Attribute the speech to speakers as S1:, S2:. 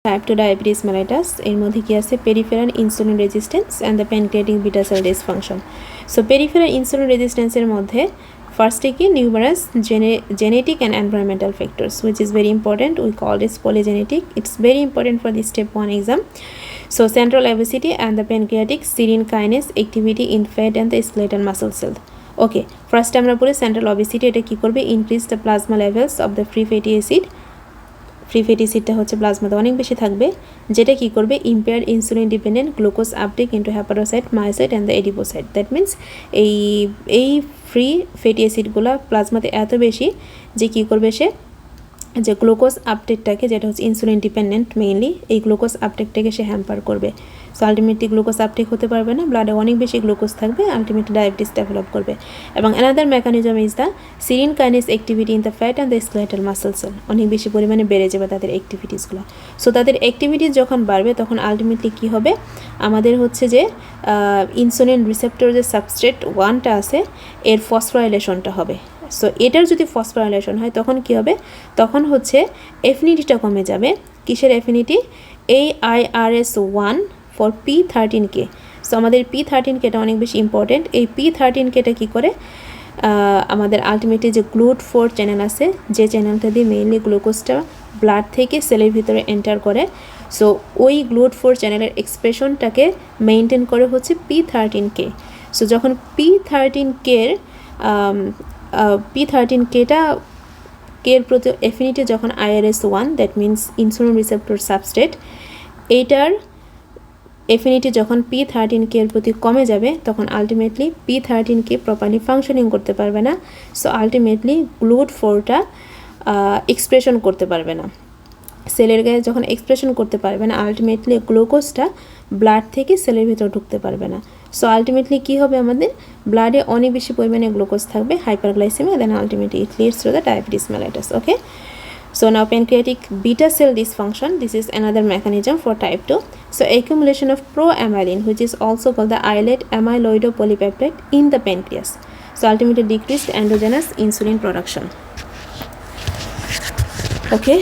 S1: Type 2 diabetes mellitus এর মধ্যে কি আছে peripheral insulin resistance and the pancreatic beta sell dysfunction so peripheral insulin রেজিস্ট্যান্সের মধ্যে ফার্স্টে কি numerous genetic and environmental factors which is very important, we call this polygenetic. It's very important for the step 1 exam. So central obesity and the pancreatic serine kinase activity in fat and the skeletal muscle cell. Okay, first আমরা বলি central obesity এটা কি করবে increase the plasma levels of the free fatty acid. Free fatty অ্যাসিডটা হচ্ছে প্লাজমাতে অনেক বেশি থাকবে যেটা কি করবে impaired insulin dependent glucose uptake into hepatocyte myocyte and the adipocyte that means এই ফ্রি ফ্যাটি অ্যাসিডগুলো প্লাজমাতে এত বেশি যে কি করবে সে যে গ্লুকোজ আপটেকটাকে যেটা হচ্ছে ইনসুলিন ডিপেন্ডেন্ট মেইনলি এই গ্লুকোজ আপটেকটাকে সে হ্যাম্পার করবে সো আলটিমেটলি গ্লুকোজ আপটেক হতে পারবে না ব্লাডে অনেক বেশি গ্লুকোজ থাকবে আলটিমেটলি ডায়াবেটিস ডেভেলপ করবে এবং another mechanism is the serine kinase activity in the fat and the skeletal muscle cell অনেক বেশি পরিমাণে বেড়ে যাবে তাদের অ্যাক্টিভিটিসগুলো সো তাদের অ্যাক্টিভিটিস যখন বাড়বে তখন আলটিমেটলি কী হবে আমাদের হচ্ছে যে ইনসুলিন রিসেপ্টর যে সাবস্ট্রেট 1টা আছে এর ফসফোরাইলেশনটা হবে সো এটার যদি ফসফোরাইলেশন হয় তখন কি হবে তখন হচ্ছে এফিনিটিটা কমে যাবে কিসের affinity AIRS1 for P13K so আমাদের P13K টা অনেক বেশি ইম্পর্টেন্ট এই P13K টা কী করে আমাদের আলটিমেটলি যে GLUT4 চ্যানেল আছে যে চ্যানেলটা দিয়ে মেইনলি গ্লুকোজটা ব্লাড থেকে সেলের ভিতরে এন্টার করে সো ওই GLUT4 চ্যানেলের এক্সপ্রেশনটাকে মেনটেন করে হচ্ছে P13K সো যখন P13Kটা এর প্রতি এফিনিটি যখন IRS1 that means insulin receptor substrate এইটার এফিনিটি যখন P13K এর প্রতি কমে যাবে তখন আলটিমেটলি P13K প্রপারলি ফাংশনিং করতে পারবে না সো আলটিমেটলি GLUT4টা এক্সপ্রেশন করতে পারবে না সেলের গায়ে যখন এক্সপ্রেশন করতে পারবে না আলটিমেটলি গ্লুকোজটা ব্লাড থেকে সেলের ভিতরে ঢুকতে পারবে না সো আলটিমেটলি কী হবে আমাদের ব্লাডে অনেক বেশি পরিমাণে গ্লুকোজ থাকবে hyperglycaemia then ultimately it leads to the diabetes mellitus okay so now pancreatic beta cell dysfunction this is another mechanism for type 2 so accumulation of proamylin which is also called the islet amyloidopolypeptide in the pancreas so ultimately decreased endogenous insulin production okay